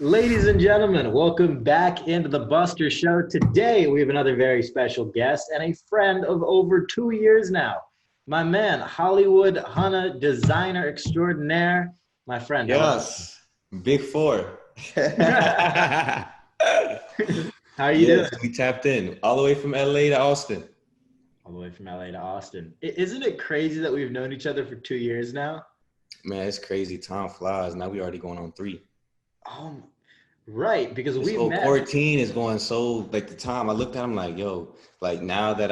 Ladies and gentlemen, welcome back into the Buster Show. Today, we have another very special guest and a friend of over 2 years now. My man, Hollywood Hunna, designer extraordinaire. My friend, how Yes, big four. are you? How are you doing? Yes, we tapped in all the way from LA to Austin. All the way from LA to Austin. Isn't it crazy that we've known each other for 2 years now? Man, it's crazy. Time flies. Now we already going on three. Oh, right, because This we whole met. quarantine is going so like the time I looked at him like, yo, like now that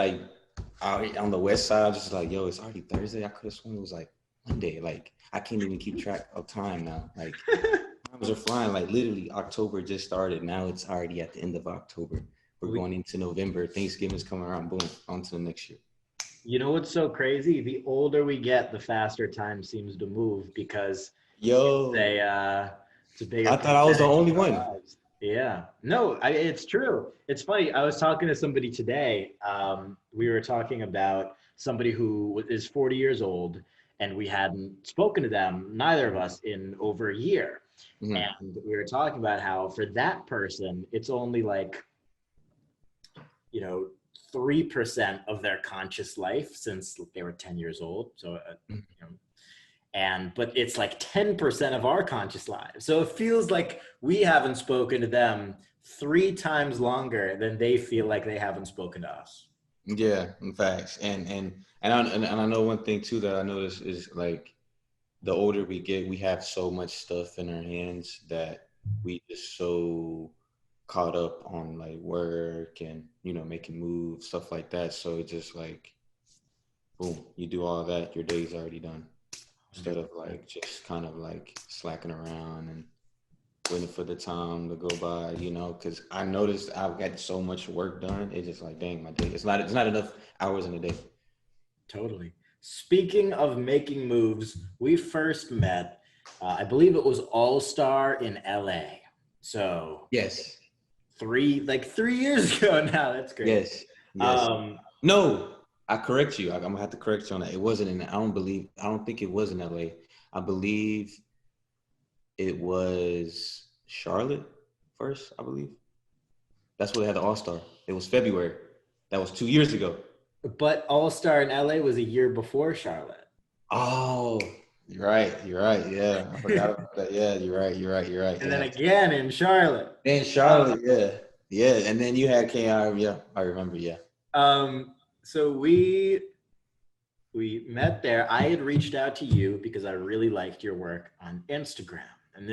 on the west side, I'm just like, yo, it's already Thursday. I could have sworn it was like Monday. Like I can't even keep track of time now. Like times are flying. Like literally October just started. Now it's already at the end of October. We're we, going into November. Thanksgiving's coming around. Boom, on to the next year. you know what's so crazy? The older we get, the faster time seems to move because Yo, a it's a bigger I thought I was the percentage only of our one. lives. Yeah, no, it's true. It's funny. I was talking to somebody today. We were talking about somebody who is 40 years old, and we hadn't spoken to them, neither of us, in over a year. Mhm. And we were talking about how for that person, it's only like, you know, 3% of their conscious life since they were 10 years old. So, but it's like 10% of our conscious lives, so it feels like we haven't spoken to them 3 times longer than they feel like they haven't spoken to us. Yeah, in facts. And I know one thing too that I notice is like the older we get, we have so much stuff in our hands that we just so caught up on like work and making moves, stuff like that. So it's just like boom, you do all that, your day's already done. Instead of 100%. like just kind of like slacking around and waiting for the time to go by, because I noticed I've got so much work done. It's just like, dang, my day. It's not enough hours in a day. Totally. Speaking of making moves, we first met, I believe it was All Star in LA, so Yes, 3 years ago now. That's crazy. yes, yes. um No, I correct you. I'm gonna have to correct you on that. It wasn't in. I don't think it was in LA. I believe it was Charlotte first. I believe that's where they had the All Star. It was February. That was 2 years ago. but All Star in LA was a year before Charlotte. Oh, you're right. You're right. Yeah, I forgot about that. Yeah, you're right. You're right. You're right. And then Yeah. again in Charlotte. Then Um, Charlotte. Yeah. Yeah. And then you had KI. Yeah, I remember. Yeah. so we met there. I had reached out to you because I really liked your work on Instagram. And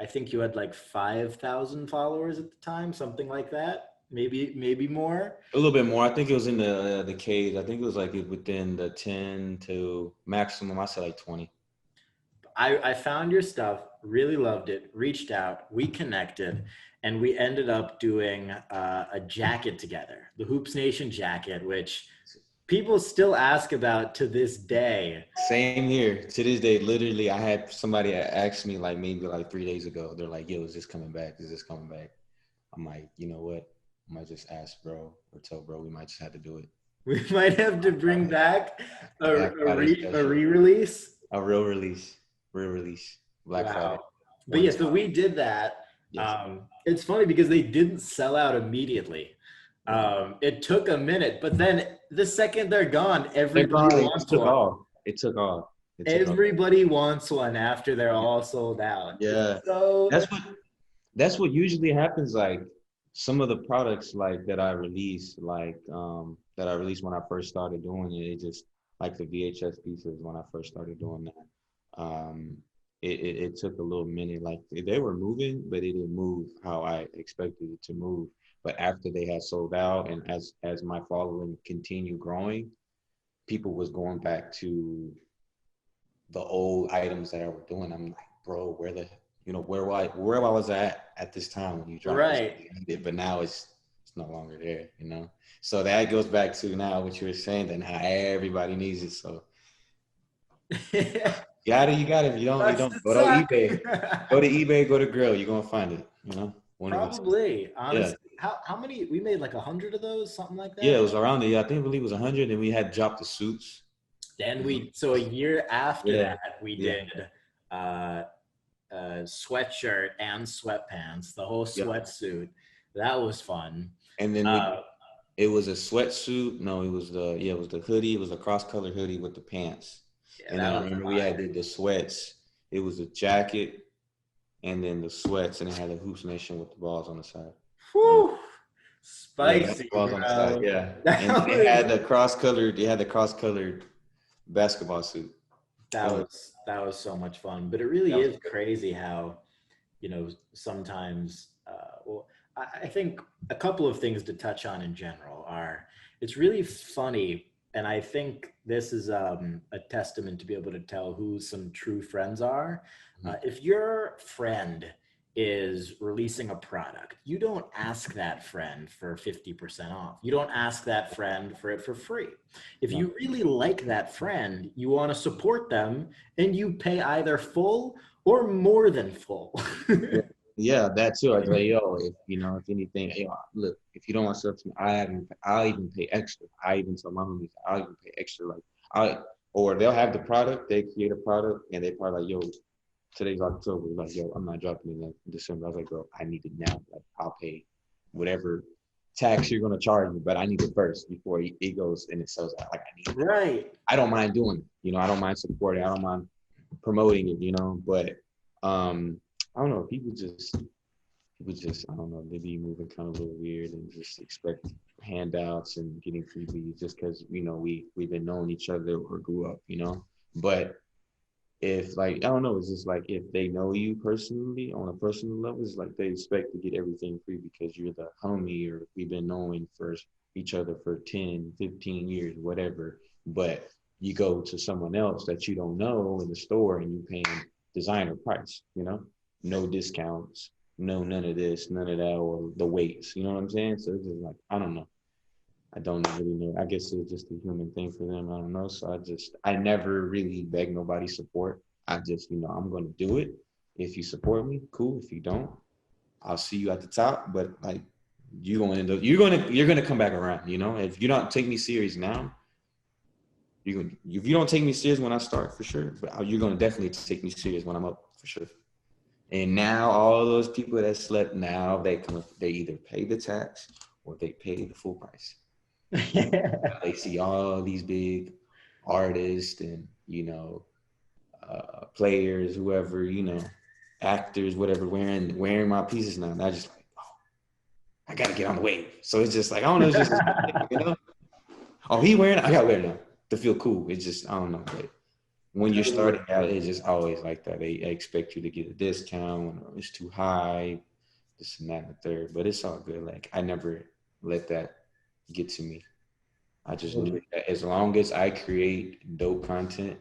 I think you had like 5,000 followers at the time, something like that. Maybe more. A little bit more. I think it was in the cage. I think it was like within the 10 to maximum. I said like 20. I found your stuff, really loved it, reached out, we connected, and we ended up doing a jacket together, the Hoops Nation jacket, which people still ask about to this day. Same here. To this day, literally, I had somebody ask me like maybe like 3 days ago. They're like, "Yo, is this coming back? Is this coming back?" I'm like, you know what? I might just ask bro or tell bro we might just have to do it. We might have to bring back Black Friday a special. re-release. A real release. Real release. Black Friday. Wow. But One yeah, so time. we did that. Yes. It's funny because they didn't sell out immediately. Yeah. It took a minute, but then the second they're gone, They're everybody gone. It wants took one. off. It took off. It took off. Everybody wants one after they're Yeah. all sold out. It's Yeah. so That's what usually happens. Like some of the products like that I released when I first started doing it, it just like the VHS pieces when I first started doing that. It took a little minute. Like they were moving, but it didn't move how I expected it to move. But after they had sold out and as my following continued growing, people was going back to the old items that I were doing. I'm like, bro, where I was at this time when you dropped this, right. but now it's no longer there. So that goes back to now what you were saying, that now everybody needs it. So you got it. If you That's don't, the go to suck. eBay. Go to eBay, go to Grill. You're gonna find it. One of those. Probably, Yeah. honestly. How many we made, like 100 of those, something like Yeah, it that? was around there. Yeah, I believe it was 100, and we had dropped the suits. Then so a year after Yeah, that, we yeah. did uh sweatshirt and sweatpants, the whole Yep. sweatsuit. That was fun. And then Uh, it was a sweatsuit. No, it was it was the hoodie. It was a cross-color hoodie with the pants. yeah, And then that I was remember we had fire. the sweats. It was a jacket and then the sweats, and it had a Hoops Nation with the balls on the side. Whew, Yeah, spicy, basketballs on the side. bro. Yeah, and That then it was had the cross-colored. They had the cross-colored basketball suit. that That was was that was so much fun. But it really that was is crazy how, sometimes, well, I think a couple of things to touch on in general are, it's really funny. And I think this is a testament to be able to tell who some true friends are. good. If your friend is releasing a product, you don't ask that friend for 50% off. You don't ask that friend for it for free. If No. you really like that friend, you want to support them, and you pay either full or more than full. Yeah, yeah, that too. I was like, yo, if if anything, yo, look, if you don't want stuff to me, I'll even pay extra. I even tell my homies, I'll even pay extra. Like I, or they'll have the product, they create a product, and they probably like, yo, today's October. Like, yo, I'm not dropping it in December. I was like, bro, I need it now. Like, I'll pay whatever tax you're gonna charge me, but I need it first before it goes and it sells out. Like, I need it. Right. I don't mind doing it. I don't mind supporting. I don't mind promoting it. But I don't know. People just I don't know. They be moving kind of a little weird and just expect handouts and getting freebies just because we've been knowing each other or grew up. But if like I don't know, it's just like if they know you personally on a personal level, it's like they expect to get everything free because you're the homie or we've been knowing for each other for 10, 15 years, whatever. But you go to someone else that you don't know in the store and you paying designer price. No discounts, no none of this, none of that, or the weights. You know what I'm saying? So it's just like I don't know. I don't really know. I guess it's just a human thing for them. I don't know. So I never really beg nobody's support. I just, I'm going to do it. If you support me, cool. If you don't, I'll see you at the top. But like, you're going to come back around. If you don't take me serious now, if you don't take me serious when I start, for sure. But you're going to definitely take me serious when I'm up, for sure. And now all those people that slept, now they either pay the tax or they pay the full price. They see all these big artists and players, whoever, actors, whatever, wearing my pieces now. And I just like, oh, I gotta get on the wave. So it's just like I don't know, it's just oh, he wearing it, I gotta wear it now to feel cool. It's just I don't know, but when you're starting out, it's just always like that. They expect you to get a discount or it's too high, this and that and the third. But it's all good. Like I never let that get to me. I just knew that as long as I create dope content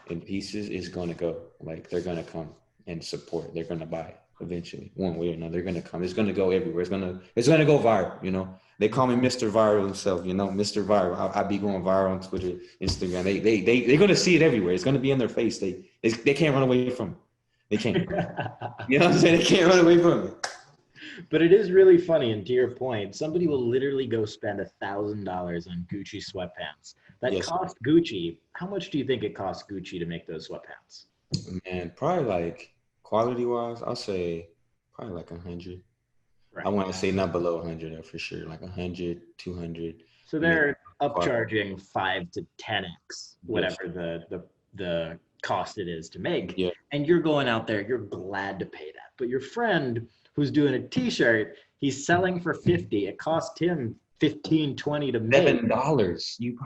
and pieces, it's gonna go. Like they're gonna come and support. They're gonna buy it eventually, one way or another. They're gonna come. It's gonna go everywhere. It's gonna go viral. They call me Mr. Viral himself. Mr. Viral. I be going viral on Twitter, Instagram. They're gonna see it everywhere. It's gonna be in their face. They can't run away from it. They can't. You know what I'm saying? They can't run away from it. But it is really funny, and to your point, somebody will literally go spend $1,000 on Gucci sweatpants that Yes, cost Gucci. How much do you think it cost Gucci to make those sweatpants? man. Probably like quality wise, I'll say probably like 100. I Right. want to say not below 100 though, for sure. Like 100, 200, So maybe. they're upcharging 5 to 10x Yes. whatever the cost it is to make. Yeah. And you're going out there, you're glad to pay that. But your friend who's doing a t-shirt, he's selling for 50. It cost him 15, 20 to make. $7.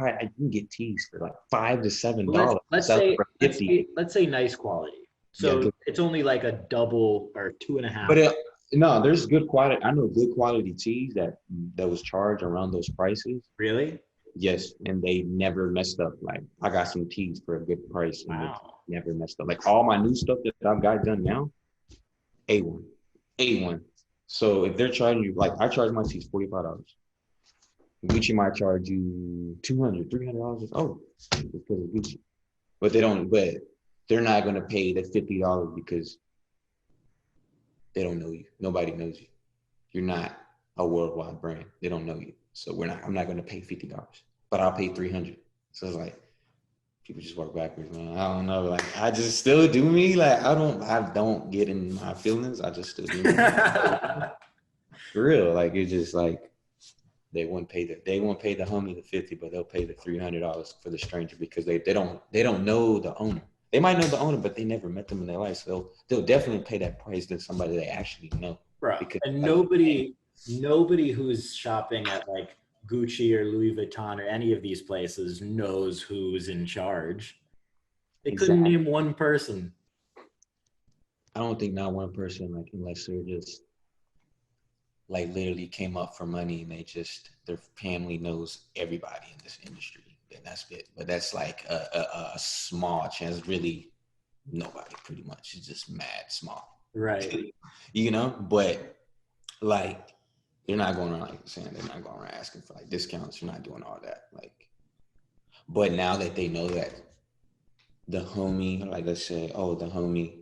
I can get tees for like $5 to $7. Let's Sell it say for let's 50. say let's say nice quality. Yeah, So good. it's only like a double or two and a But half. no, there's good quality. I know good quality tees that was charged around those prices. Really? Yes, and they never messed up. Like I got some tees for a good price, and they Wow. never messed up. Like all my new stuff that I've got done now, A1, A1. So if they're charging you, like I charge my tees $45. Gucci might charge you $200, $300. Oh, because of Gucci. But they're not gonna pay the $50 because they don't know you. Nobody knows you. You're not a worldwide brand. They don't know you. So I'm not gonna pay $50. But I'll pay 300. So it's like people just work backwards, man. I don't know. Like I just still do me. Like I don't get in my feelings. I just still do me. For real. Like it's just like they won't pay the homie the 50, but they'll pay the $300 for the stranger because they don't know the owner. They might know the owner, but they never met them in their life. So they'll definitely pay that price than somebody they actually know. Bro, Because and like, nobody who's shopping at like Gucci or Louis Vuitton or any of these places knows who's in charge. They couldn't exactly. name one person. I don't think not one person, like unless they're just like literally came up for money and their family knows everybody in this industry. And that's it. But that's like a small chance. Really nobody pretty much. It's just mad small. Right. But like they're not going around like saying they're not going around asking for like discounts. You're not doing all that. Like, but now that they know that the homie, like let's say, oh, the homie,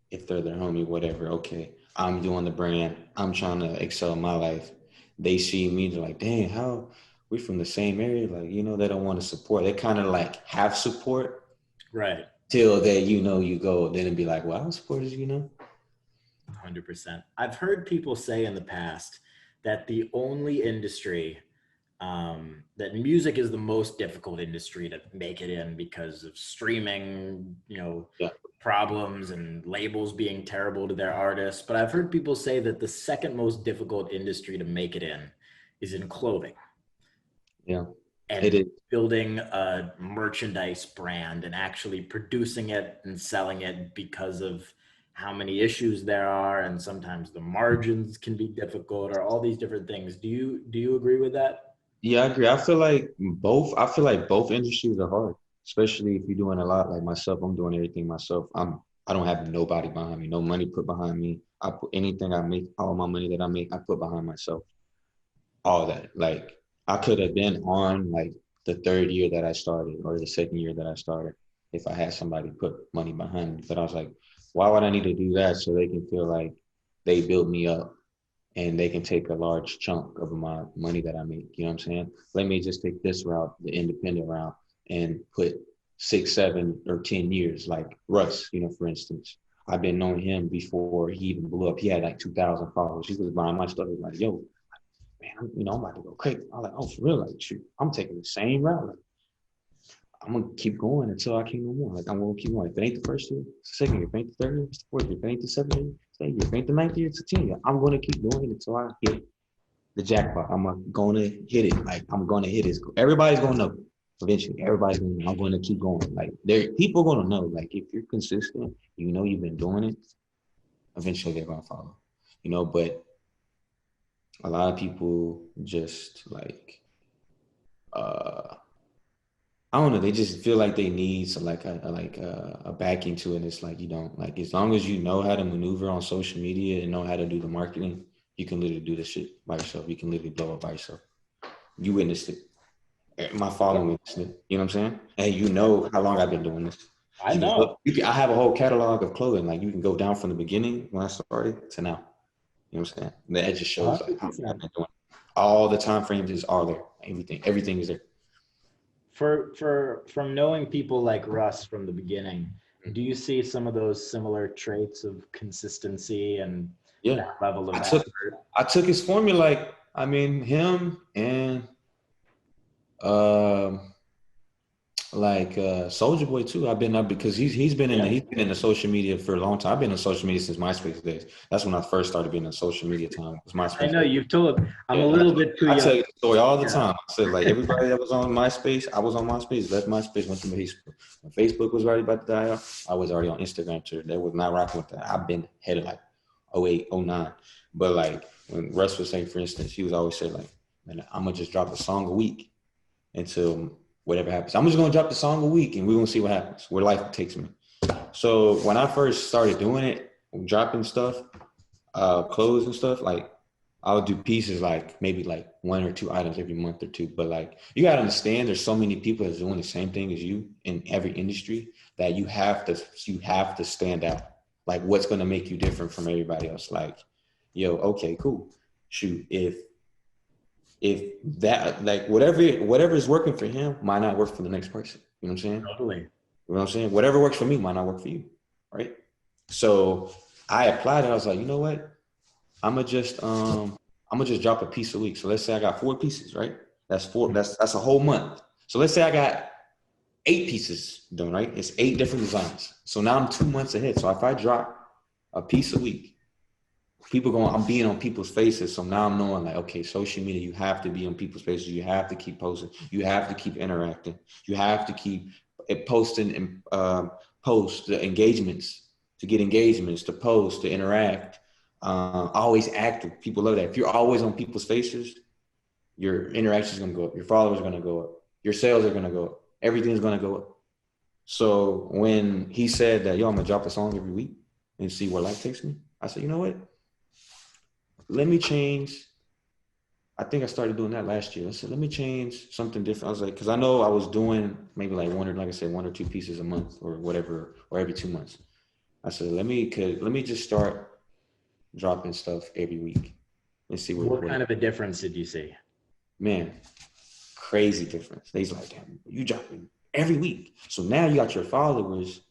if they're their homie, whatever, okay, I'm doing the brand, I'm trying to excel in my life. They see me, they're like, dang, how we're from the same area, like, they don't want to support. They kind of like have support Right. till that you go, then it'd be like, well, I support. 100%. I've heard people say in the past that the only industry that music is the most difficult industry to make it in because of streaming, Yeah. problems and labels being terrible to their artists. But I've heard people say that the second most difficult industry to make it in is in clothing. Yeah. It And is. building a merchandise brand and actually producing it and selling it because of how many issues there are, and sometimes the margins can be difficult, or all these different things. Do you agree with that? Yeah, I agree. I feel like both industries are hard, especially if you're doing a lot like myself. I'm doing everything myself. I don't have nobody behind me, no money put behind me. I put anything I make, all my money that I make, I put behind myself. All that. Like I could have been on like the third year that I started or the second year that I started if I had somebody put money behind me. But I was like, why would I need to do that so they can feel like they built me up and they can take a large chunk of my money that I make. You know what I'm saying? Let me just take this route, the independent route, and put 6, 7, or 10 years, like Russ, for instance. I've been knowing him before he even blew up. He had like 2,000 followers. He was buying my stuff. He was like, yo, man, I'm about to go crazy. I'm like, oh, for real? Like, shoot, I'm taking the same route. Like, I'm gonna keep going until I can't no more. Like I'm gonna keep going. If it ain't the first year, it's the second year. If it ain't the third year, it's the fourth year. If it ain't the seventh year, it's the eighth year. If it ain't the ninth year, it's the 10th year. I'm gonna keep doing it until I hit the jackpot. I'm gonna hit it. Like I'm gonna hit it. Everybody's gonna know. Eventually, everybody's gonna know. I'm gonna keep going. Like people gonna know. Like if you're consistent, you've been doing it. Eventually, they're gonna follow. But a lot of people just like I don't know. They just feel like they need a backing to it. And it's like you don't like as long as you know how to maneuver on social media and know how to do the marketing, you can literally do this shit by yourself. You can literally blow up by yourself. You witnessed it. My following witnessed it. You know what I'm saying? And you know how long I've been doing this. I You can know. look. I have a whole catalog of clothing. Like you can go down from the beginning when I started to now. You know what I'm saying? That just shows like how I've 100%. been doing. All the time frames are there. Everything is there. From knowing people like Russ from the beginning, do you see some of those similar traits of consistency and Yeah, that level of I took effort? I took his formula. Like I mean, him and um Soldier Boy too. I've been up because Yeah. he's been in the social media for a long time. I've been in social media since MySpace days. That's when I first started being in social media time. It was I MySpace. know you've told. I'm a Yeah, little bit too I young. tell you the story all the Yeah. time. I said like everybody that was on MySpace, I was on MySpace, left MySpace, went to Facebook. When Facebook was already about to die off, I was already on Instagram too. They was not rocking with that. I've been headed like 08, 09. But like when Russ was saying, for instance, he was always saying like, man, I'm gonna just drop a song a week until whatever happens. I'm just gonna drop the song a week and we're gonna see what happens, where life takes me. So when I first started doing it, dropping stuff, clothes and stuff, like I would do pieces like maybe like 1 or 2 items every month or two. But like you gotta understand there's so many people that's doing the same thing as you in every industry that you have to stand out. Like what's gonna make you different from everybody else? Like, yo, okay, cool. Shoot, if that like whatever is working for him might not work for the next person. You know what I'm saying? Totally. You know what I'm saying? Whatever works for me might not work for you, right? So I applied it. I was like, you know what? I'm gonna just drop a piece a week. So let's say I got 4 pieces, right? That's four. That's a whole month. So let's say I got 8 pieces done, right? It's 8 different designs. So now I'm 2 months ahead. So if I drop a piece a week, I'm being on people's faces. So now I'm knowing like, okay, social media, you have to be on people's faces. You have to keep posting. You have to keep interacting. You have to keep posting and post the engagements to get engagements, to post, to interact. Always active. People love that. If you're always on people's faces, your interaction is going to go up. Your followers are going to go up. Your sales are going to go up. Everything's going to go up. So when he said that, yo, I'm going to drop a song every week and see where life takes me, I said, you know what? Let me change. I think I started doing that last year. I said, let me change something different. I was like, because I know I was doing maybe like like I said, 1 or 2 pieces a month or whatever, or every 2 months. I said, let me just start dropping stuff every week and see What kind of a difference did you see? Man, crazy difference. They's like, damn, you dropping every week. So now you got your followers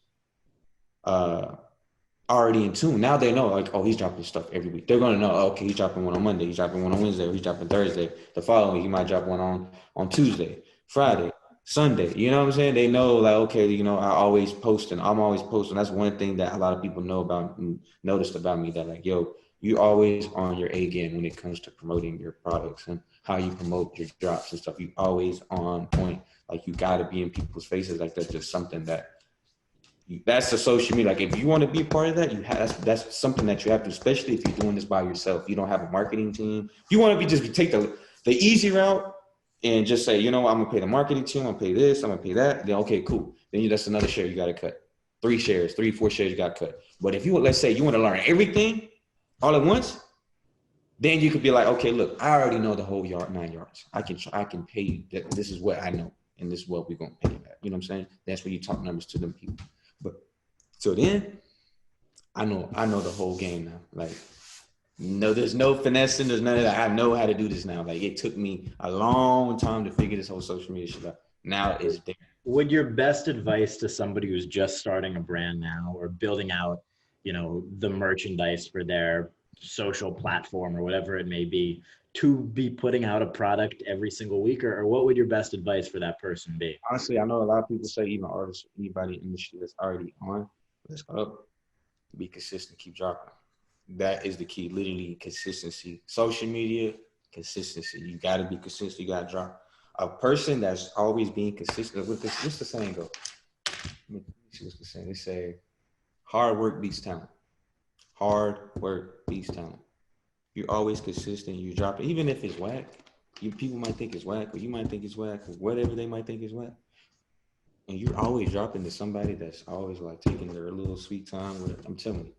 already in tune. Now they know, like, oh, he's dropping stuff every week. They're gonna know, oh, okay, he's dropping one on Monday, he's dropping one on Wednesday, or he's dropping Thursday. The following week, he might drop one on Tuesday, Friday, Sunday. You know what I'm saying? They know, like, okay, you know, I'm always posting. That's one thing that a lot of people know about and noticed about me, that like, yo, you always on your A game when it comes to promoting your products and how you promote your drops and stuff. You always on point. Like, you gotta be in people's faces. Like, that's just something that's the social media. Like, if you want to be a part of that, that's something that you have to, especially if you're doing this by yourself. You don't have a marketing team. You want to take the easy route and just say, you know, I'm gonna pay the marketing team, I'm gonna pay this, I'm gonna pay that. Then okay, cool. Then that's another share you got to cut. 4 shares you got to cut. But if you, let's say you want to learn everything all at once, then you could be like, okay, look, I already know the whole 9 yards. I can pay you that. This is what I know, and this is what we're gonna pay you at. You know what I'm saying? That's when you talk numbers to them people. But so then I know the whole game now. Like, no, there's no finessing, there's none of that. I know how to do this now. Like, it took me a long time to figure this whole social media shit out. Now it's there. Would your best advice to somebody who's just starting a brand now or building out, you know, the merchandise for their social platform or whatever it may be, to be putting out a product every single week, or what would your best advice for that person be? Honestly, I know a lot of people say, even artists, anybody in the industry that's already on, let's go be consistent, keep dropping. That is the key. Literally, consistency. Social media, consistency. You got to be consistent. You got to drop. A person that's always being consistent with this. What's the saying go? Let me see what's the saying. They say, hard work beats talent. Hard work beats talent. You're always consistent. You drop it, even if it's whack. People might think it's whack, or you might think it's whack, or whatever they might think is whack. And you're always dropping to somebody that's always like taking their little sweet time. I'm telling you,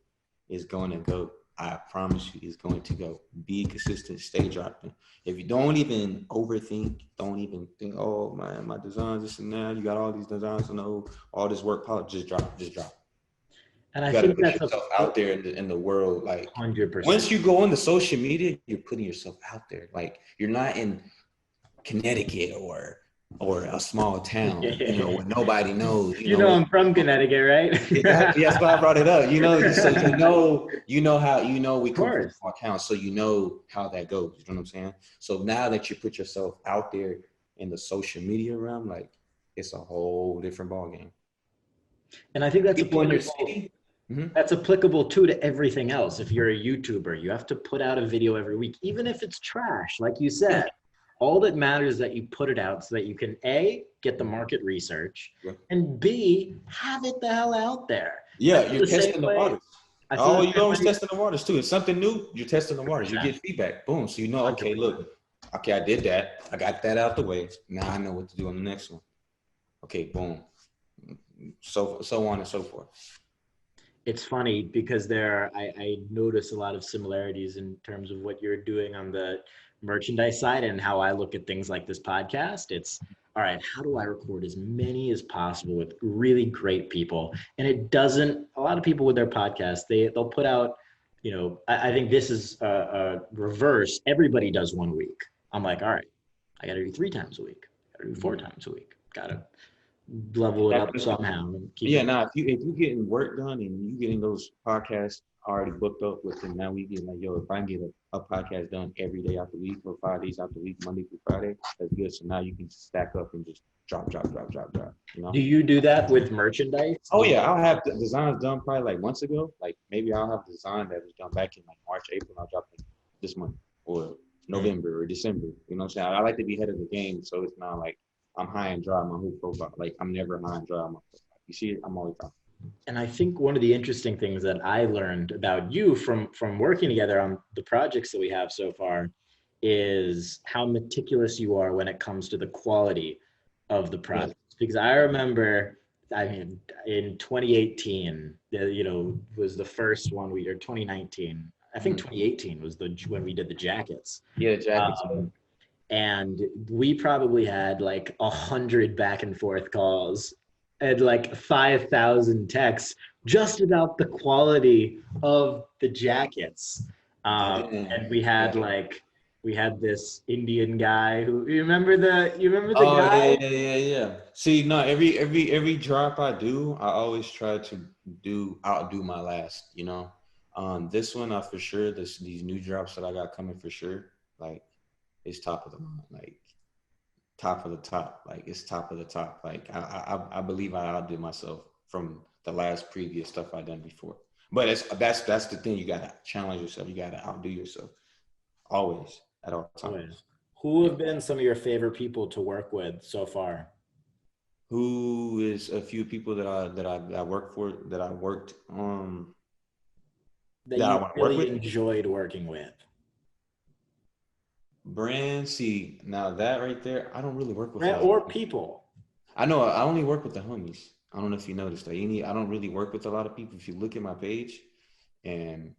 it's going to go. I promise you, it's going to go. Be consistent. Stay dropping. If you don't even overthink, don't even think, oh man, my designs, this and that. You got all these designs and all this work. Just drop. And you I got to think put that's yourself out there in the world. Like, 100%. once you go on the social media, you're putting yourself out there. Like, you're not in Connecticut or a small town, you know, where nobody knows. You know, I'm from Connecticut, right? Exactly. That's why I brought it up. You know, so we Of come from a course. small town, so you know how that goes. You know what I'm saying? So now that you put yourself out there in the social media realm, like, it's a whole different ballgame. And I think that's People in your applicable. city. Mm-hmm. That's applicable too to everything else. If you're a YouTuber, you have to put out a video every week, even if it's trash, like you Yeah. said. All that matters is that you put it out so that you can A, get the market research, and B, have it the hell out there. Yeah, you're testing the waters. Oh, you're always testing the waters too. It's something new, you're testing the waters. You get feedback. Boom. So you know, okay, look, okay, I did that. I got that out the way. Now I know what to do on the next one. Okay, boom. So on and so forth. It's funny because I notice a lot of similarities in terms of what you're doing on the merchandise side and how I look at things like this podcast. It's all right, how do I record as many as possible with really great people? And it doesn't, a lot of people with their podcasts, they'll put out, you know, I think this is a reverse. Everybody does 1 week. I'm like, all right, I got to do 3 times a week. I got to do 4 times a week. Got to level it That's up the thing. somehow and keep Yeah, it. now if you getting work done and you getting those podcasts already booked up with them, now we get like, yo, if I can get a podcast done every day out the week or 5 days out the week, Monday through Friday, that's good. So now you can just stack up and just drop, drop, drop, drop, drop. You Do know? you do that with merchandise? Oh Do yeah, you, I'll have the designs done probably like months ago. Like maybe I'll have design that was done back in like March, April. I'll drop it this month or Mm. November or December. You know what I'm saying? I like to be ahead of the game, so it's not like I'm high and dry on my whole profile. Like I'm never high and dry on my profile. You see it? I'm always on. And I think one of the interesting things that I learned about you from working together on the projects that we have so far is how meticulous you are when it comes to the quality of the Yes. projects. Because I remember, I mean, in 2018, was the first one we, or 2019. I think Mhm. 2018 was the when we did the jackets. Yeah, jackets. And we probably had like 100 back and forth calls and like 5,000 texts just about the quality of the jackets. And Damn. we had Yeah. like we had this Indian guy who you remember the Oh guy. yeah, yeah, yeah, yeah. See, no, every drop I do, I always try to outdo my last. You know, this one I for sure. These new drops that I got coming for sure. Like, it's top of the line. Like top of the top. Like it's top of the top. Like I believe I outdid myself from the last previous stuff I done before. But that's the thing. You gotta challenge yourself. You gotta outdo yourself always at all times. Who Yeah. have been some of your favorite people to work with so far Who is a few people that I work for that I worked that that I you want to work really with? enjoyed working with? Brand, see now that right there, I don't really work with a lot of Or people. people? I know I only work with the homies. I don't know if you noticed that. I don't really work with a lot of people. If you look at my page, and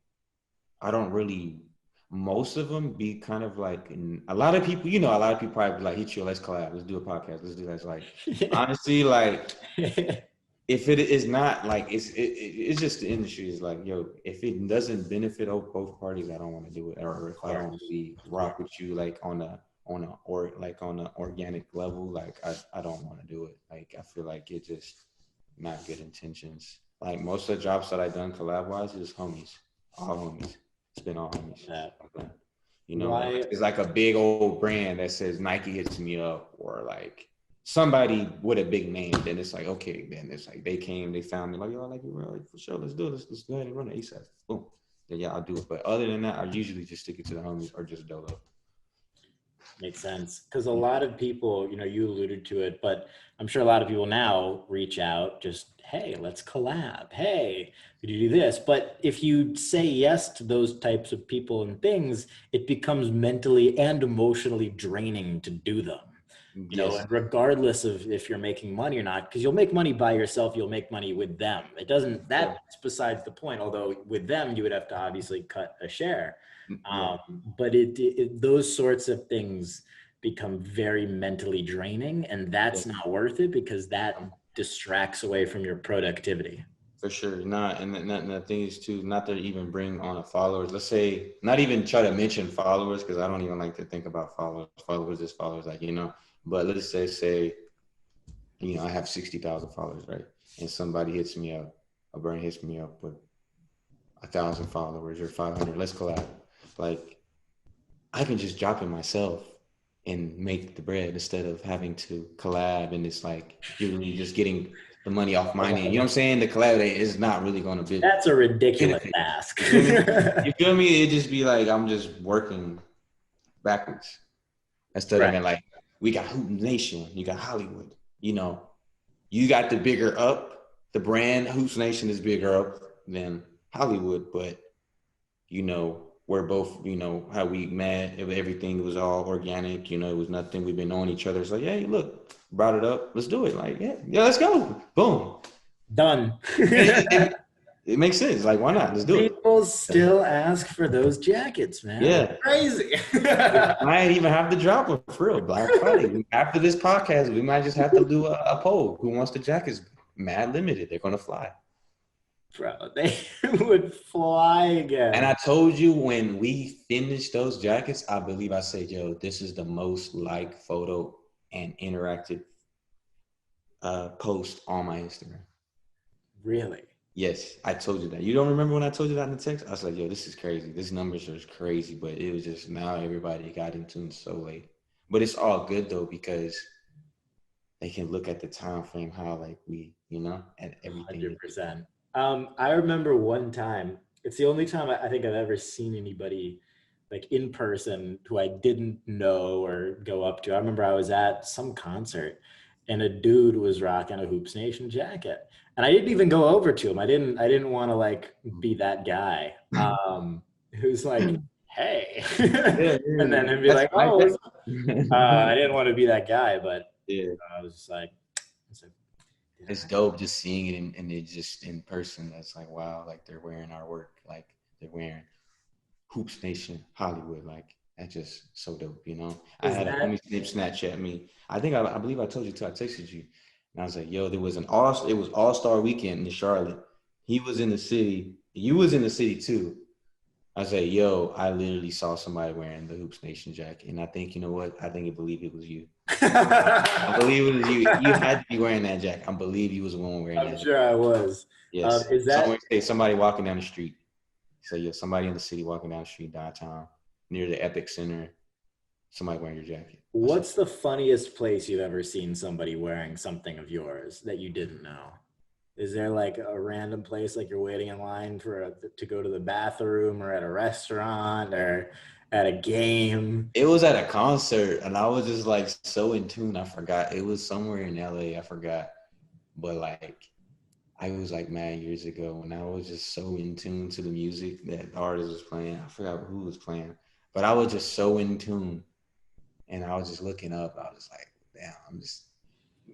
I don't really. Most of them be kind of like a lot of people. You know, a lot of people probably be like, "Hit you, let's collab, let's do a podcast, let's do that." It's like honestly, like if it is not like it's just the industry is like, yo, if it doesn't benefit both parties, I don't want to do it. Or if I don't Course, really of course. rock with you like on a organic level, like I don't want to do it. Like I feel like it just not good intentions. Like most of the jobs that I done collab wise is homies, all homies. It's been all homies. That. Okay. You know, unless Why? it's like a big old brand that says Nike hits me up or like somebody with a big name, then it's like, okay, then it's like they came, they found me like, yo, I like you, bro. Like, for sure, let's do it. Let's go ahead and run it ASAP. Boom. Then yeah, I'll do it. But other than that, I usually just stick it to the homies or just dolo. Makes sense. Because a lot of people, you alluded to it, but I'm sure a lot of people now reach out just, hey, let's collab. Hey, could you do this? But if you say yes to those types of people and things, it becomes mentally and emotionally draining to do them. Yes. And regardless of if you're making money or not, because you'll make money by yourself, you'll make money with them. It doesn't, Yeah. that's besides the point. Although with them, you would have to obviously cut a share. Yeah. But those sorts of things become very mentally draining, and Yeah. that's not worth it because that distracts away from your productivity. For sure. Not and the thing is too, not to even bring on a followers. Let's say not even try to mention followers because I don't even like to think about followers. Followers is followers, like But let's say I have 60,000 followers, right? And somebody hits me up, a brand hits me up with 1,000 followers or 500. Let's collab. Like I can just drop it myself and make the bread instead of having to collab. And it's like you're really just getting the money off my name. You know what I'm saying? The collab is not really going to be That's a ridiculous benefit. ask. You feel me? You feel me? It just be like I'm just working backwards instead of Right. being like we got Hoop Nation, you got Hollywood. You got the bigger up. The brand Hoops Nation is bigger up than Hollywood, but we're both, how we met. Everything was all organic. It was nothing. We've been knowing each other. It's like, hey, look, brought it up. Let's do it. Like, yeah, let's go. Boom. Done. It makes sense. Like, why not? Let's do it. People still ask for those jackets, man. It's Yeah. crazy. Might even have to drop one for real. Black Friday. After this podcast, we might just have to do a poll. Who wants the jackets? Mad limited. They're gonna fly. Bro, they would fly And again. I told you when we finished those jackets, I believe I said, yo, this is the most liked photo and interacted post on my Instagram. Really? Yes, I told you that. You don't remember when I told you that in the text? I was like, yo, this is crazy. This numbers are crazy, but it was just now everybody got in tune so late. But it's all good though, because they can look at the time frame, how like we, at everything. 100%. I remember one time, it's the only time I think I've ever seen anybody like in person who I didn't know or go up to. I remember I was at some concert and a dude was rocking a Hoops Nation jacket. And I didn't even go over to him. I didn't want to like be that guy. Who's like, hey. Yeah, And yeah. then he'd be That's like, my oh, thing. I didn't want to be that guy, but Yeah. I was just like, It's dope just seeing it and it just in person. That's like, wow, like they're wearing our work, like they're wearing Hoops Nation Hollywood. Like that's just so dope, I is had a homie that Snapchat me. I believe I told you too. I texted you, and I was like, yo, it was All-Star weekend in Charlotte. He was in the city. You was in the city too. I was like, yo, I literally saw somebody wearing the Hoops Nation jacket, and I think you know what? I believe it was you. I believe it was you. You had to be wearing that jacket. I believe you was the one wearing I'm that jacket. sure I was. Yes. Is that Somebody walking down the street. So yeah, somebody in the city walking down the street downtown near the Epic Center. Somebody wearing your jacket. what's the funniest place you've ever seen somebody wearing something of yours that you didn't know? Is there like a random place like you're waiting in line to go to the bathroom or at a restaurant or at a game? It was at a concert and I was just like so in tune. I forgot. It was somewhere in LA. I forgot. But like I was like mad years ago and I was just so in tune to the music that the artist was playing. I forgot who was playing. But I was just so in tune. And I was just looking up. I was like, damn, I'm just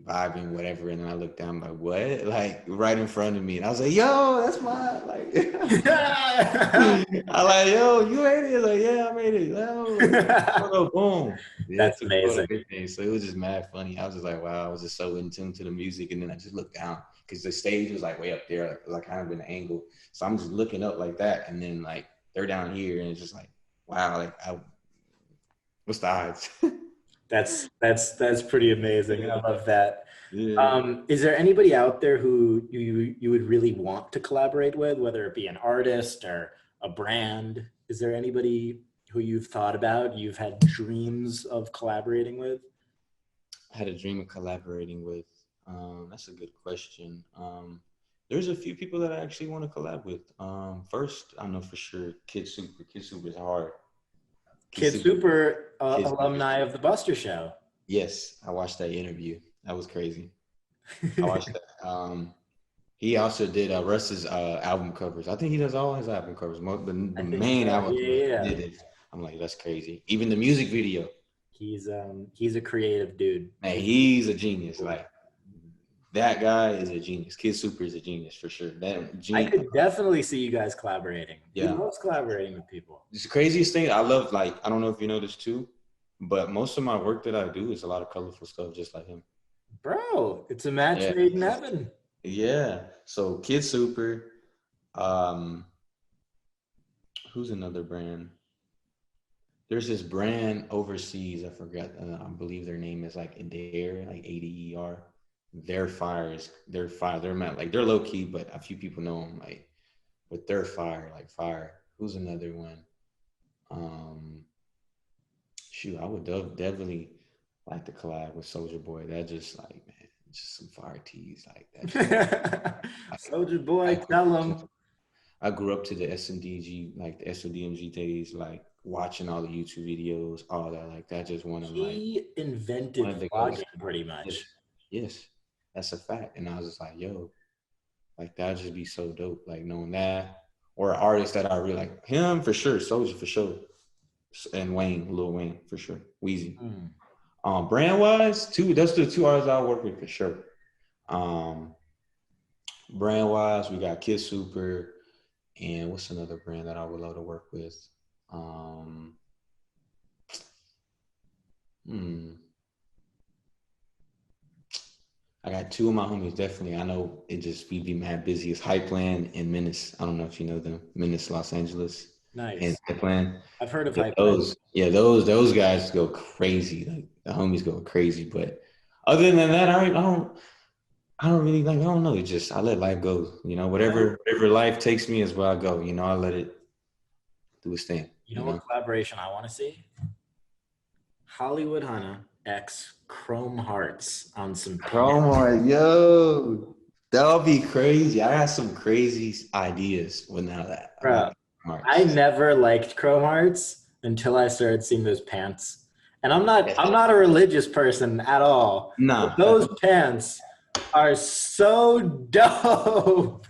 vibing, whatever. And then I looked down, like, what? Like right in front of me. And I was like, yo, that's mine. Like, I like, yo, you made it. Like, yeah, I made it. Yo, boom. Yeah, That's took a photo, amazing. everything. So it was just mad funny. I was just like, wow, I was just so in tune to the music. And then I just looked down because the stage was like way up there, like kind of in an angle. So I'm just looking up like that. And then like they're down here. And it's just like, wow, like, what's the odds? That's pretty amazing. I Yeah. love that. Yeah. Is there anybody out there who you would really want to collaborate with, whether it be an artist or a brand? Is there anybody who you've thought about, you've had dreams of collaborating with? I had a dream of collaborating with. That's a good question. There's a few people that I actually want to collab with. First, I know for sure Kid Super. Kid Super is hard. Kid Super, Kid Super. alumni of the Buster Show. Yes, I watched that interview. That was crazy. I watched that. He also did Russ's album covers. I think he does all his album covers. The main So. album Yeah, cover yeah. he did. I'm like, that's crazy. Even the music video. He's a creative dude. Man, he's a genius. Like that guy is a genius. Kid Super is a genius for sure. I could definitely see you guys collaborating. Yeah. He loves collaborating with people. It's the craziest thing. I love, like, I don't know if you know this too, but most of my work that I do is a lot of colorful stuff, just like him. Bro, it's a match made in heaven. Yeah. So Kid Super, who's another brand? There's this brand overseas. I forgot. I believe their name is like Adair, like ADER. They're fire. They're fire. They're not like, they're low key, but a few people know them. Like, but they're fire. Like fire. Who's another one? Shoot, I would definitely like to collab with Soldier Boy. That just like, man, just some fire tees like that. Soldier Boy, tell him. I grew up to the SMDG, like the SODMG days, like watching all the YouTube videos, all that. Like that just one of He invented vlogging pretty much. Yes, that's a fact. And I was just like, yo, like that'd just be so dope. Like knowing that, or an artist that I really like, him for sure, Soldier for sure, and Wayne, Lil Wayne for sure, Weezy. Brand wise, that's the two artists I work with for sure. Brand wise, we got Kid Super, and what's another brand that I would love to work with? I got two of my homies, definitely. I know we be mad busy. It's Hypeland and Menace. I don't know if you know them. Menace, Los Angeles. Nice. And Hypeland. I've heard of Hypeland. Those guys go crazy. Like the homies go crazy. But other than that, I don't. I don't really like, I don't know. It just, I let life go. You know, whatever life takes me is where I go. You know, I let it do its thing, You know you what know? collaboration I want to see? Hollywood Hunna X Chrome Hearts on some pants. Chrome heart, yo, that would be crazy. I got some crazy ideas with now that Bro, about I hearts. never liked Chrome Hearts until I started seeing those pants. And Yeah. I'm not a religious person at all. But Nah, those pants are so dope.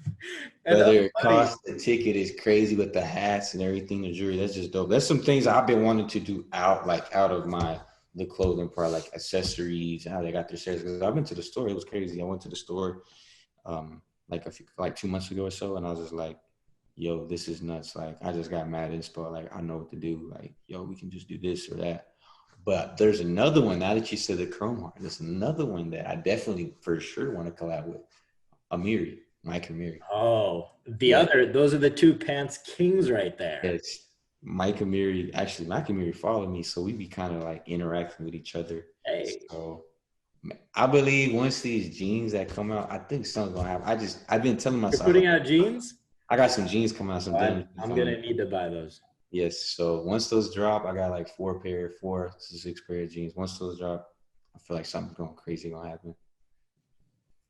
And whether oh, it buddy, costs the ticket is crazy with the hats and everything, the jewelry, that's just dope. That's some things I've been wanting to do out of my the clothing part, like accessories and how they got their sales. Because I've been to the store, it was crazy. I went to the store like 2 months ago or so, and I was just like, yo, this is nuts. Like I just got mad inspo. Like I know what to do. Like, yo, we can just do this or that. But there's another one, now that you said the Chrome Heart, there's another one that I definitely for sure want to collab with. Amiri, Mike Amiri. oh, Yeah, those are the two pants kings right there. it's Mike Amiri. Actually, Mike Amiri followed me, so we be kind of like interacting with each other. Hey, So I believe once these jeans that come out, I think something's gonna happen. I've been telling you're myself putting out jeans? I got some jeans coming out, some Oh, denim jeans I'm coming. gonna need to buy those. Yes. So once those drop, I got like 4 to 6 pair of jeans. Once those drop, I feel like something's going crazy gonna happen.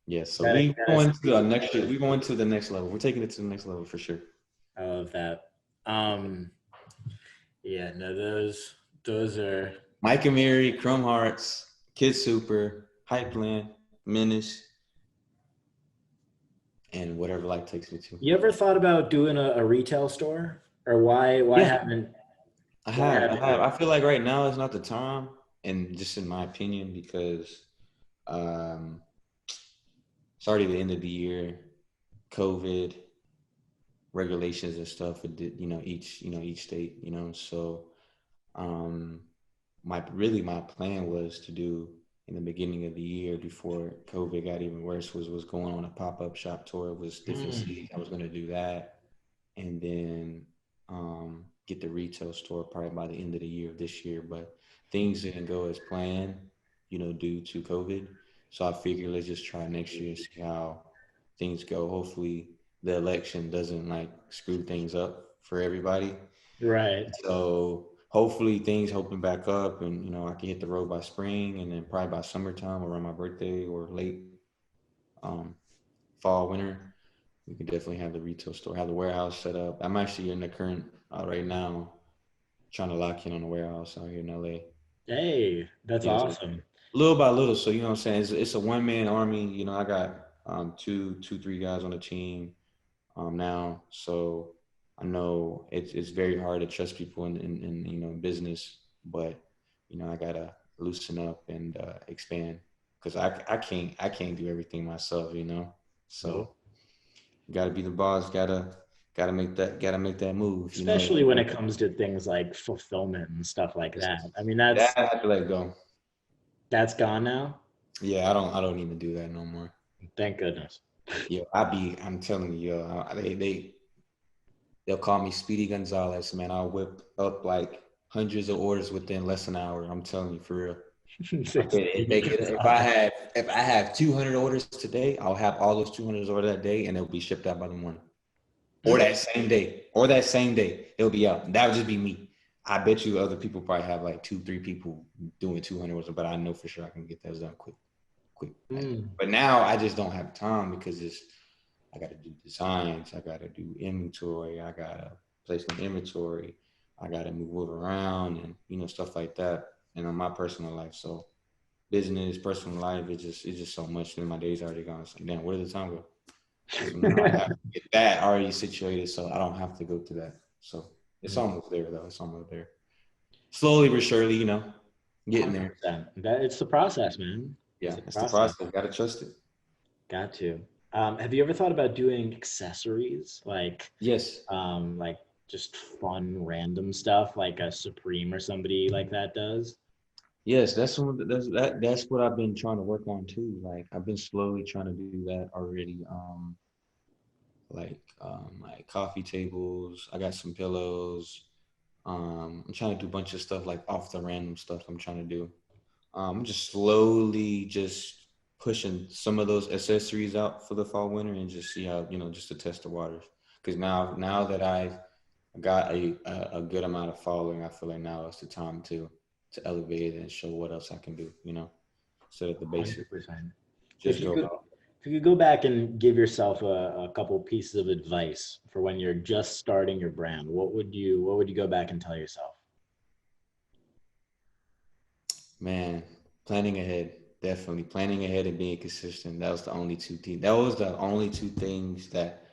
Yeah. So we Gotta going to sneak the peek next year. those. We going to the next level. We're taking it to the next level for sure. I love that. Um, yeah, no, those are. Mike and Mary, Chrome Hearts, Kid Super, Hype Land, Menace, and whatever life takes me to. You ever thought about doing a retail store, or Yeah, why I haven't have. you? I feel like right now is not the time, and just in my opinion, because um, it's already the end of the year, COVID, regulations and stuff with each state, so um my plan was to do in the beginning of the year before COVID got even worse was going on a pop-up shop tour. It was different Mm, cities. I was going to do that, and then get the retail store probably by the end of the year of this year, but things didn't go as planned, due to COVID. So I figured let's just try next year, see how things go. Hopefully the election doesn't like screw things up for everybody. right. So hopefully things open back up, and I can hit the road by spring, and then probably by summertime around my birthday or late um, fall, winter, we could definitely have the retail store, have the warehouse set up. I'm actually in the current right now trying to lock in on the warehouse out here in LA. Hey, that's Yes, awesome. little by little. So what I'm saying, it's a one man army. I got two, 3 guys on the team now. So I know it's very hard to trust people in business, but I gotta loosen up and expand because I can't do everything myself. So Nope. gotta be the boss. Gotta make that move. Especially when it comes to things like fulfillment and stuff like that. I mean, That I have to let go. that's gone now. Yeah, I don't even do that no more. Thank goodness. Yeah, I'm telling you, yo, they'll call me Speedy Gonzalez, man. I'll whip up like hundreds of orders within less than an hour. I'm telling you for real. If I have 200 orders today, I'll have all those 200 orders that day, and it'll be shipped out by the morning, or Mm. that same day, it'll be out. That would just be me. I bet you other people probably have like 2, 3 people doing 200 orders, but I know for sure I can get that done quick. Mm. But now I just don't have time because I got to do designs, I got to do inventory, I got to place my inventory, I got to move around, and stuff like that, and on my personal life. So business, personal life, it's just so much. Then my day's already gone. It's like, damn, where did the time go? So now I have to get that already situated, so I don't have to go to that. So it's almost there, though. It's almost there. Slowly but surely, getting there. 100%. That it's the process, man. It's Yeah, the it's the process. process. Got to trust it. Got to. Have you ever thought about doing accessories Yes. like just fun random stuff like a Supreme or somebody like that does? Yes, that's what I've been trying to work on too. Like I've been slowly trying to do that already. Like coffee tables. I got some pillows. I'm trying to do a bunch of stuff like off the random stuff I'm trying to do. I'm just slowly just pushing some of those accessories out for the fall winter and just see how, just to test the waters. Because now that I've got a good amount of following, I feel like now is the time to elevate it and show what else I can do, instead of the basic. 100%. If Just you go could, out. if you could go back and give yourself a couple pieces of advice for when you're just starting your brand, what would you go back and tell yourself? Man, planning ahead. Definitely planning ahead and being consistent. That was the only two things. That was the only two things that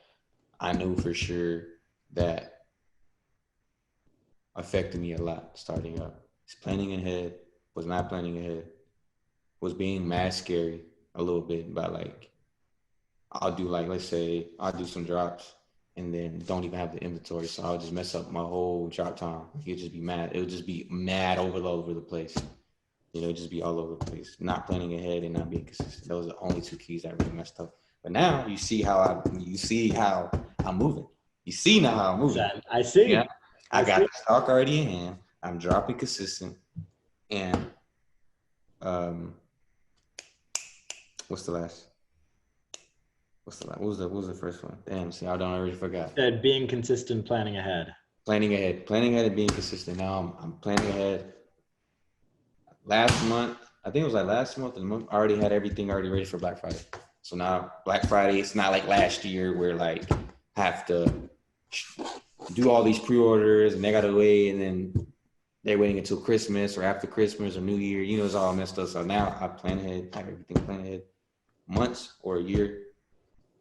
I knew for sure that affected me a lot starting up. It's planning ahead, was not planning ahead, was being mad scary a little bit by like I'll do like let's say I'll do some drops and then don't even have the inventory. So I'll just mess up my whole drop time. You'd just be mad. It would just be mad all over the place. Just be all over the place. Not planning ahead and not being consistent. Those are the only two keys that really messed up. But now you see how I'm moving. You see now how I'm moving. I see. Yeah. I got the stock already in hand. I'm dropping consistent. And what's the last? What was the first one? Damn, see, I already forgot. Said being consistent, planning ahead. Planning ahead and being consistent. Now I'm planning ahead. Last month, I think it was like last month, I already had everything already ready for Black Friday. So now Black Friday, it's not like last year where like have to do all these pre-orders and they gotta wait and then they're waiting until Christmas or after Christmas or New Year. It's all messed up. So now I plan ahead, I have everything planned ahead months or a year.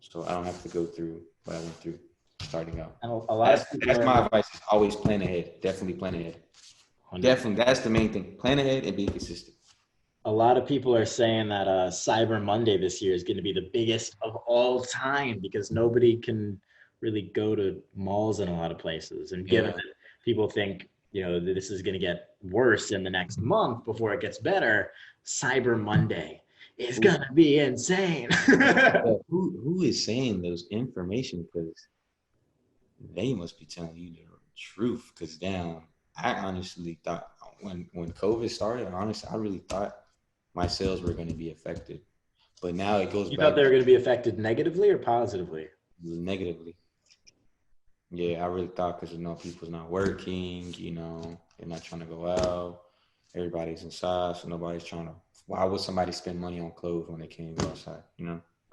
So I don't have to go through what I went through starting out. And a lot of people that's my advice is always plan ahead. Definitely plan ahead. 100%. Definitely, that's the main thing. Plan ahead and be consistent. A lot of people are saying that Cyber Monday this year is going to be the biggest of all time because nobody can really go to malls in a lot of places. And given that people think, that this is going to get worse in the next month before it gets better, Cyber Monday is going to be insane. Who is saying those information? Because they must be telling you the truth. Because damn, I honestly thought when COVID started, honestly, I really thought my sales were going to be affected. But now it goes back. You thought they were going to be affected negatively or positively? Negatively. Yeah, I really thought because, people's not working, they're not trying to go out. Everybody's inside, so nobody's trying to. Why would somebody spend money on clothes when they can't go outside,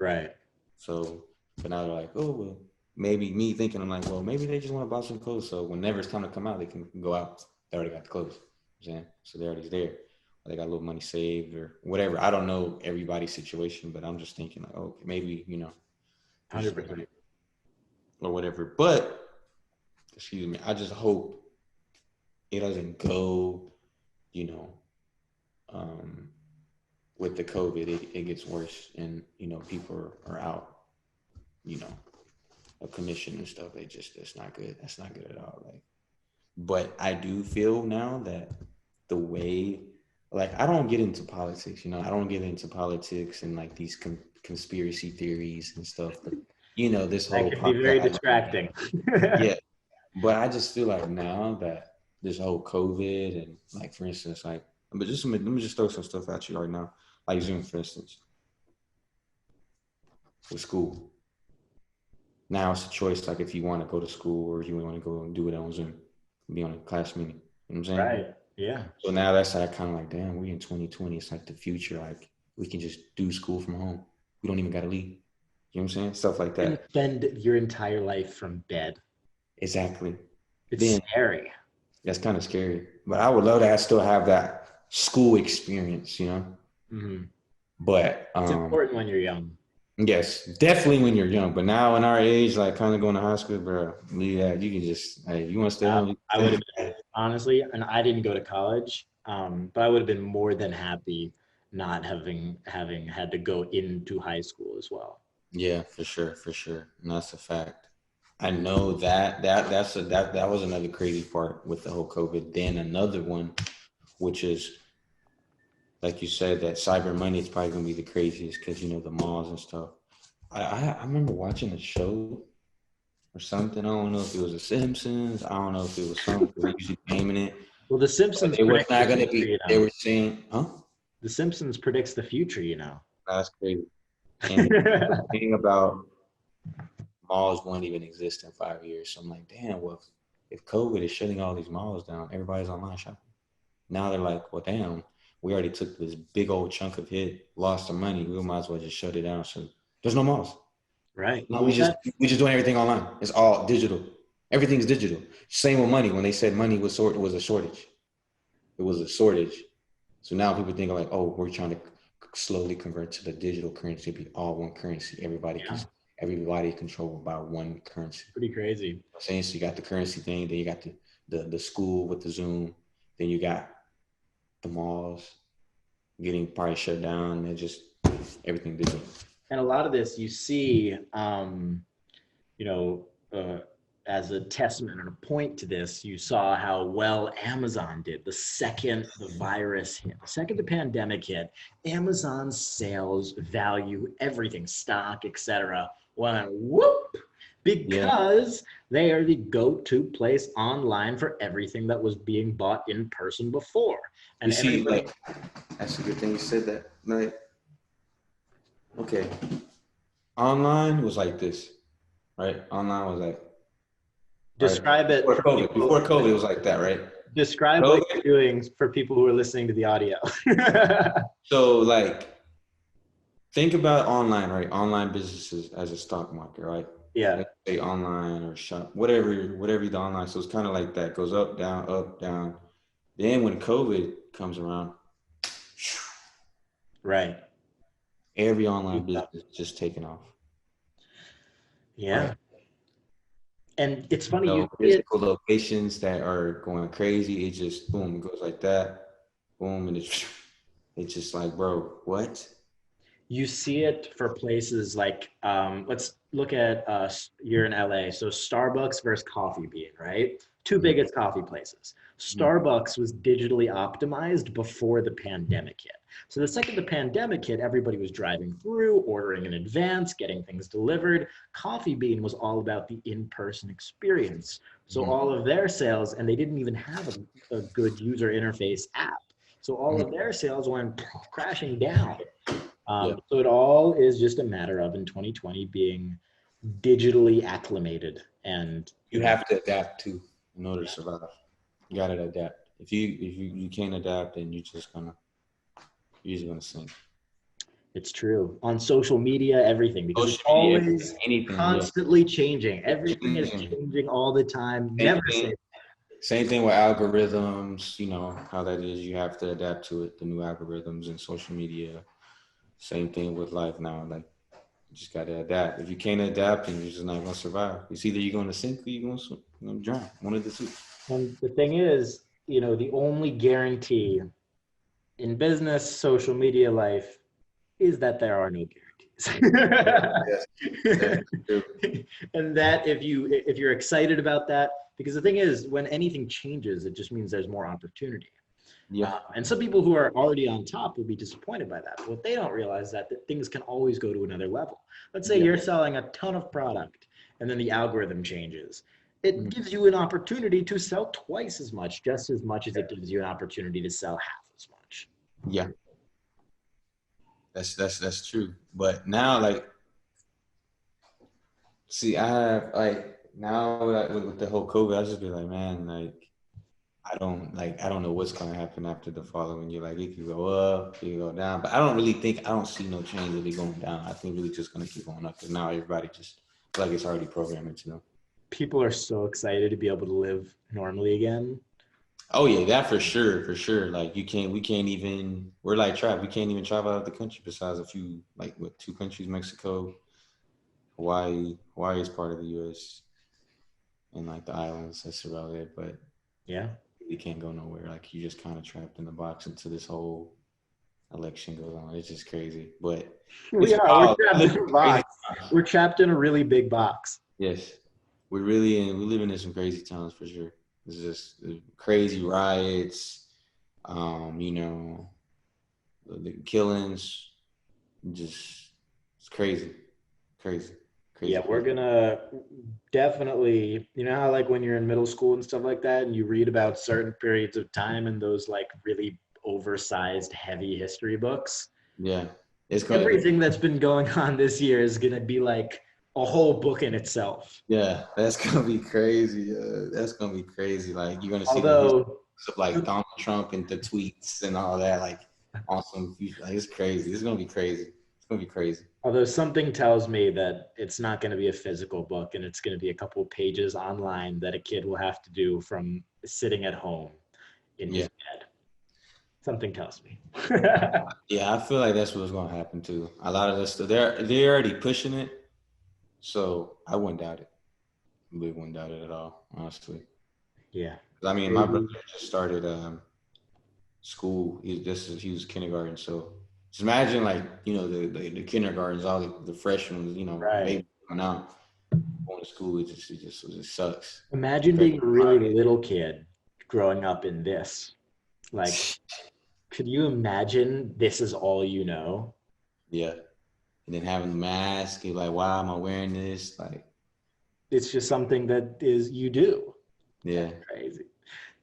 Right. So, but now they're like, oh, well, maybe me thinking, I'm like, well, maybe they just want to buy some clothes. So whenever it's time to come out, they can go out. They already got the clothes. So they're already there. Or they got a little money saved or whatever. I don't know everybody's situation, but I'm just thinking like, oh, maybe, 100%. Or whatever. But, excuse me, I just hope it doesn't go, with the COVID, it gets worse and, people are out, a commission and stuff. That's not good. That's not good at all. Like, but I do feel now that the way, like, I don't get into politics, I don't get into politics and like these conspiracy theories and stuff, but this whole that can be very distracting. Yeah. But I just feel like now that this whole COVID and like, for instance, like, but let me just throw some stuff at you right now. Like Zoom, for instance, with school. Now it's a choice, like if you want to go to school or if you want to go and do it on Zoom, be on a class meeting. You know what I'm saying? Right. Yeah. So now that's like kind of like, damn, we in 2020. It's like the future. Like we can just do school from home. We don't even got to leave. You know what I'm saying? Stuff like that. And spend your entire life from bed. Exactly. It's scary. That's kind of scary. But I would love to still have that school experience, Mm-hmm. But it's important when you're young. Yes, definitely when you're young. But now in our age, like kind of going to high school, bro, leave that. You can just, hey, you want to stay home? I would have been, honestly, and I didn't go to college, but I would have been more than happy not having had to go into high school as well. Yeah, for sure. And that's a fact. I know that was another crazy part with the whole COVID. Then another one, which is, like you said, that Cyber Monday is probably gonna be the craziest because the malls and stuff. I remember watching a show or something. I don't know if it was The Simpsons. I don't know if it was something. They usually naming it. Well, The Simpsons. It was not gonna be. They were saying, huh? The Simpsons predicts the future. That's crazy. And the thing about malls won't even exist in 5 years. So I'm like, damn, well, if COVID is shutting all these malls down, everybody's online shopping. Now they're like, well, damn, we already took this big old chunk of hit, lost some money. We might as well just shut it down. So there's no malls. Right. No, Well, we just doing everything online. It's all digital. Everything's digital. Same with money. When they said money was a shortage. It was a shortage. So now people think like, oh, we're trying to slowly convert to the digital currency, be all one currency. Everybody controlled by one currency. pretty crazy. Saying so you got the currency thing, then you got the school with the Zoom, then you got the malls getting probably shut down, and just everything digital. And a lot of this you see, you know, as a testament and a point to this, you saw how well Amazon did the second the virus hit, the second the pandemic hit. Amazon's sales, value, everything, stock, etc., went whoop, because they are the go-to place online for everything that was being bought in person before. And you see, like, that's a good thing you said that. Like, okay, online was like this, right? Online was like, describe it before COVID. Before COVID, it was like that, right? Describe COVID, what you're doing for people who are listening to the audio. So, like, think about online, right? Online businesses as a stock market, right? Yeah. Let's say online or shop, whatever the online. So it's kind of like that, goes up, down, up, down. Then when COVID comes around, Right. every online business is just taking off. Yeah. Right? And it's funny, you physical locations that are going crazy. It just boom, it goes like that, boom, and it's just like, bro, what? you see it for places like, let's look at you're in LA. So Starbucks versus Coffee Bean, right? Two biggest coffee places. Starbucks was digitally optimized before the pandemic hit. So the second the pandemic hit, everybody was driving through, ordering in advance, getting things delivered. Coffee Bean was all about the in-person experience. So all of their sales, and they didn't even have a good user interface app. So all of their sales went crashing down. So it all is just a matter of, in 2020, being digitally acclimated. And you have to adapt to in order to survive. You gotta adapt. If you can't adapt, then you're just gonna sink. it's true. On social media, everything, because it's Social media, always anything, constantly changing. Everything is changing all the time. Never say. Same thing with algorithms, you know, how that is. You have to adapt to it, the new algorithms and social media. Same thing with life now. Like, you just got to adapt. If you can't adapt, then you're just not going to survive. It's either you're going to sink or you're going to drown. One of the two. And the thing is, you know, the only guarantee in business, social media life, is that there are no guarantees. And that if you're excited about that, because the thing is, when anything changes, it just means there's more opportunity. Yeah. And some people who are already on top will be disappointed by that. But what they don't realize is that things can always go to another level. Let's say you're selling a ton of product and then the algorithm changes. It gives you an opportunity to sell twice as much, just as much as it gives you an opportunity to sell half as much. Yeah. That's true. But now, like, see, I have, like, now with the whole COVID, I just be like, man, like, I don't know what's going to happen after the following year. Like, it could go up, it could go down, but I don't see no change really going down. I think really just going to keep going up, because now everybody just like it's already programmed into them. People are so excited to be able to live normally again. Oh yeah, that for sure. Like, we're like trapped. We can't even travel out of the country besides a few, like, what, 2 countries, Mexico, Hawaii. Hawaii is part of the US, and like the islands, that's about it. But yeah, you can't go nowhere. Like, you're just kind of trapped in the box until this whole election goes on. It's just crazy. But we're trapped in a box. We're trapped in a really big box. Yes, we live in some crazy times for sure. It's just crazy riots, you know, the killings, just it's crazy. Yeah, we're gonna definitely, you know how, like, when you're in middle school and stuff like that, and you read about certain periods of time in those, like, really oversized, heavy history books. Yeah. It's gonna be, Everything that's been going on this year is gonna be like a whole book in itself. yeah, that's gonna be crazy. That's gonna be crazy. Like you're gonna see the history Although, of like Donald Trump and the tweets and all that. Like on some future, like it's crazy. It's gonna be crazy. It's gonna be crazy. although something tells me that it's not going to be a physical book and it's going to be a couple of pages online that a kid will have to do from sitting at home in his Yeah, bed. Something tells me. yeah. I feel like that's what's gonna happen too. A lot of this stuff, they're already pushing it, so I wouldn't doubt it. I really wouldn't doubt it at all, honestly. Yeah. I mean, my brother just started school. He was kindergarten, so just imagine like the kindergartens, all the freshmen, Right. maybe coming out going to school. It just sucks. Imagine being a really little kid growing up in this. Like, could you imagine this is all you know? Yeah, and then having the mask, you're like, why am I wearing this? Like, It's just something that is you do. yeah. That's crazy.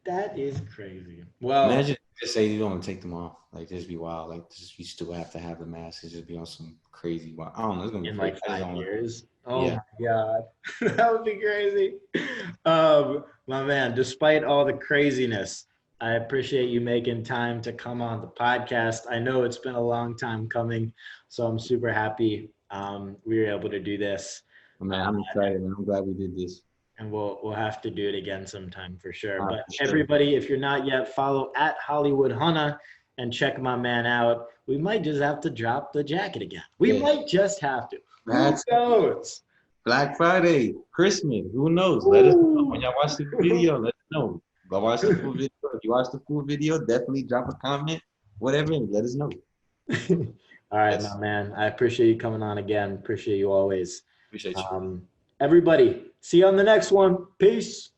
That is crazy. Well, Imagine just say you don't want to take them off. Like, just be wild. Like, just you still have to have the mask. It just be on some crazy wild. I don't know. It's gonna be in crazy. like I just 5 don't want. years. Oh Yeah. my God. That would be crazy. My man, despite all the craziness, I appreciate you making time to come on the podcast. I know it's been a long time coming, so I'm super happy we were able to do this. Man, I'm excited, man. I'm glad we did this. And we'll have to do it again sometime for sure. For But sure. everybody, if you're not yet, follow at HollywoodHunna and check my man out. We might just have to drop the jacket again. We might just have to. Who knows? Black Friday, Christmas. Who knows? Let us know when y'all watch the video. Let us know. Go watch the full video. If you watch the full video, definitely drop a comment, whatever, and let us know. All right, Yes. my man. I appreciate you coming on again. Appreciate you always. Appreciate you. Everybody, see you on the next one. Peace.